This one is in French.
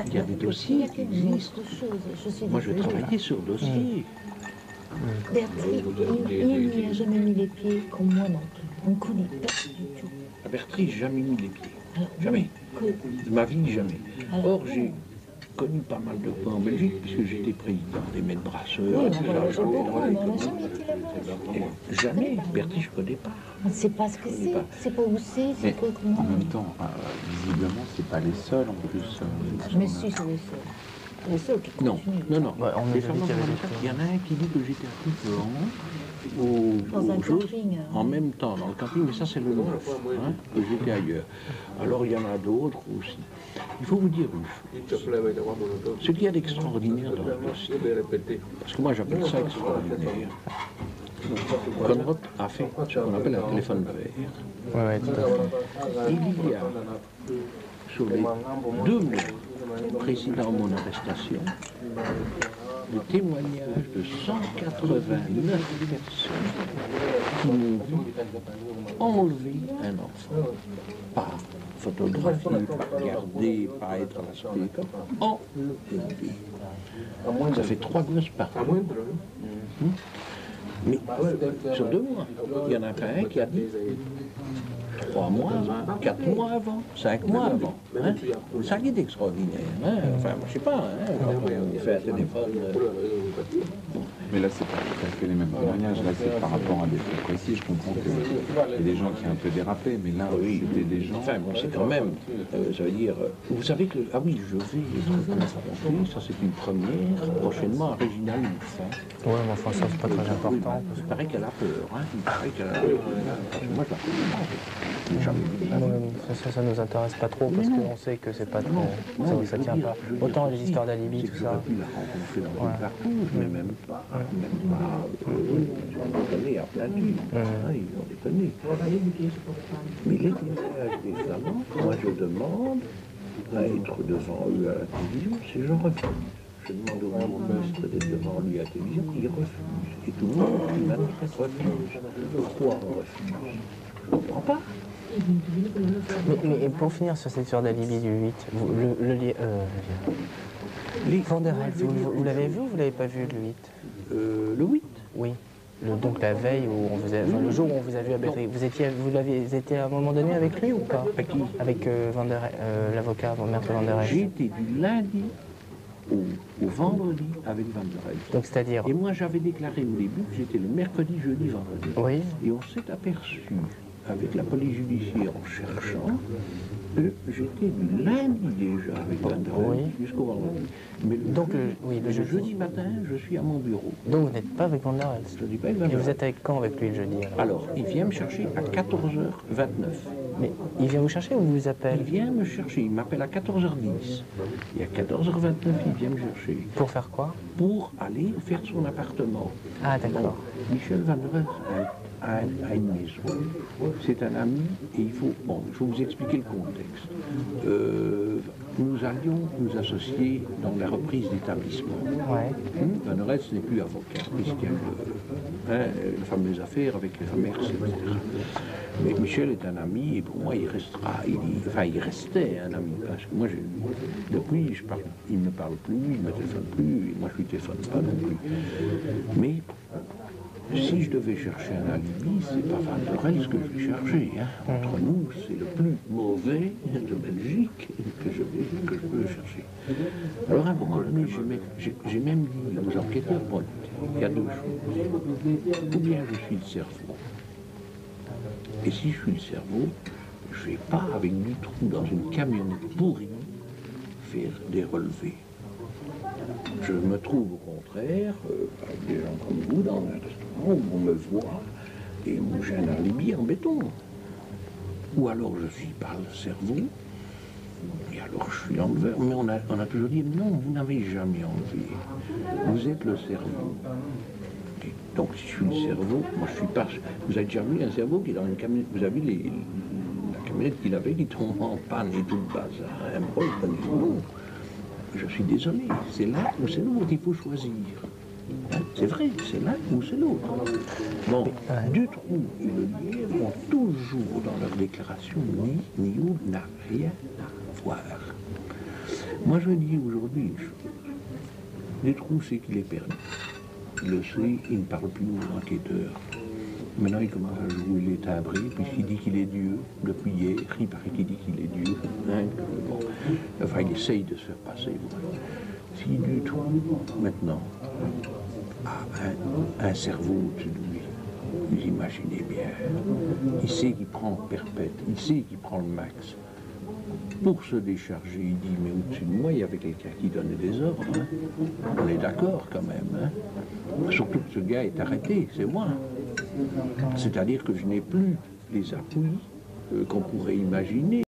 Il y a des dossiers qui existent. Moi, je vais travailler sur dossier. Bertri, il n'y a jamais mis les pieds, comme moi non plus. On ne connaît pas du tout. À Bertri, j'ai jamais mis les pieds. Alors, Jamais. que- De ma vie, jamais. Alors, Or, j'ai connu pas mal de fois en Belgique, puisque j'étais président des maîtres brasseurs. oui, tout on ça, voyageait beaucoup, mais on n'a voilà. jamais été là-bas. Et jamais. Bertri, je ne connais pas. On ne sait pas ce que connais c'est. pas. C'est pas où c'est, Mais c'est quoi, comment. en même temps, visiblement, c'est pas les seuls en plus. Mais si, c'est les seuls. Les seuls qui Non, continuent. non, non. Ouais, on Les a ferments dit qu'il y avait fermenteurs, des il y en a un qui dit que j'étais à Couplan, Dans un camping. en même temps dans le camping, mais ça c'est le 9, hein, que j'étais ailleurs. Alors il y en a d'autres aussi. Il faut vous dire une chose. Ce qu'il y a d'extraordinaire dans le dossier, parce que moi j'appelle ça extraordinaire, Conrad a fait ce qu'on appelle un téléphone vert. Ouais, tout à fait. Il y a, sur les 2 mois précédant mon arrestation, le témoignage de 189 personnes qui m'ont vu enlever un enfant. Pas photographier, pas regarder, pas être à la sortie, enlever. Ça fait 3 gosses par an. Mais sur 2 mois, il y en a pas un qui a dit 3 mois avant, 4 mois avant, 5 mois avant. Hein? Ça qui est extraordinaire. Hein? Enfin, je sais pas, hein, quand on fait un téléphone. Mais là, c'est pas tout à fait les mêmes témoignages. Là, c'est par rapport à des faits précis. Je comprends qu'il y a des gens qui ont un peu dérapé, mais là, Oui. c'était des gens. Enfin, bon, c'est quand même, ça veut dire, vous savez que, ah oui, je vais être confronté, ça c'est une première, prochainement à Régina Limoux. Ouais, mais enfin, ça, c'est pas très important. Il paraît qu'elle a peur, hein, il paraît qu'elle a peur. Moi, je la connais pas, je l'ai jamais vu. Ça nous intéresse pas trop parce qu'on sait que c'est pas trop. Ça tient pas. Autant les histoires d'alibi, tout ça. J'aurais pu la rencontrer dans une cartouche, mais même pas. On les connaît à plein de vues. On les connaît. Mais les témoignages des Flamands, moi je demande à être devant eux à la télévision, c'est je refuse. Je demande au bourgmestre d'être devant lui à la télévision, il refuse. Et tout le monde qui manifeste refuse. Pourquoi on refuse? Je ne comprends pas. Mais pour finir sur cette histoire d'alibi du 8, Van der Helft, vous l'avez vu ou vous l'avez pas vu le 8? Le 8. Oui. Donc la veille, où on vous a, enfin, le jour où on vous a vu à Berry, vous avez été à un moment donné avec lui ou pas? Avec qui? Avec l'avocat, maître Van der J'ai Helft. été du lundi au vendredi avec Van der Helft. Donc c'est-à-dire... Et moi j'avais déclaré au début que j'étais le mercredi, jeudi, vendredi. Oui. Et on s'est aperçu avec la police judiciaire en cherchant que j'étais du lundi déjà avec Van der Helft Oui. jusqu'au vendredi. Mais Donc le jeudi matin, je suis à mon bureau. Donc vous n'êtes pas avec Van der Helft. Je ne dis pas avec Van Et der vous Helft. êtes avec quand avec lui le jeudi alors? Alors, il vient me chercher à 14h29. Mais il vient vous chercher ou il vous appelle? Il vient me chercher, il m'appelle à 14h10. Et à 14h29, il vient me chercher Pour faire quoi? pour aller faire son appartement. Ah d'accord. Michel Van der Helft a une maison. C'est un ami et il faut vous expliquer le contexte. Nous allions nous associer dans la reprise d'établissement. Ouais. Van der Helft n'est plus avocat, puisqu'il y a les fameuses affaires avec les fameux etc. Mais Michel est un ami et pour moi il restera, il restait un ami. Parce que moi, depuis, il ne me parle plus, il ne me téléphone plus, et moi je lui téléphone pas non plus. Mais si je devais chercher un alibi, c'est pas Van der Helft que je vais chercher. Hein. Entre nous, c'est le plus mauvais de Belgique que je peux chercher. Alors à un moment donné, j'ai même dit aux enquêteurs, bon, il y a 2 choses. Ou bien je suis le cerveau. Et si je suis le cerveau, je ne vais pas avec du trou dans une camionnette pourrie faire des relevés. Je me trouve au contraire avec des gens comme vous dans un restaurant où on me voit et où j'ai un alibi en béton. Ou alors je suis par le cerveau et alors je suis enleveur. Mais on a toujours dit non, vous n'avez jamais enlevé. Vous êtes le cerveau. Et donc si je suis le cerveau, moi je suis pas. Vous avez déjà vu un cerveau qui est dans une camionnette. Vous avez vu la camionnette qu'il avait qui tombe en panne et tout le bazar. Un problème, non. Je suis désolé, c'est l'un ou c'est l'autre, il faut choisir. Hein, c'est vrai, c'est l'un ou c'est l'autre. Bon, Dutroux et Le Lièvre ont toujours dans leur déclaration dit Nioul n'a rien à voir. Moi, je dis aujourd'hui une chose. Détroux sait qu'il est perdu. Il le sait, il ne parle plus aux enquêteurs. Maintenant, il commence à jouer les timbrés, puisqu'il dit qu'il est Dieu. Depuis hier, il paraît qu'il dit qu'il est Dieu. Hein, bon. Enfin, il essaye de se faire passer. Si Dutroux, maintenant, a un cerveau au-dessus de lui, vous imaginez bien, il sait qu'il prend perpète, il sait qu'il prend le max. Pour se décharger, il dit, mais au-dessus de moi, il y avait quelqu'un qui donnait des ordres. Hein. On est d'accord quand même. Hein. Surtout que ce gars est arrêté, c'est moi. C'est-à-dire que je n'ai plus les appuis qu'on pourrait imaginer.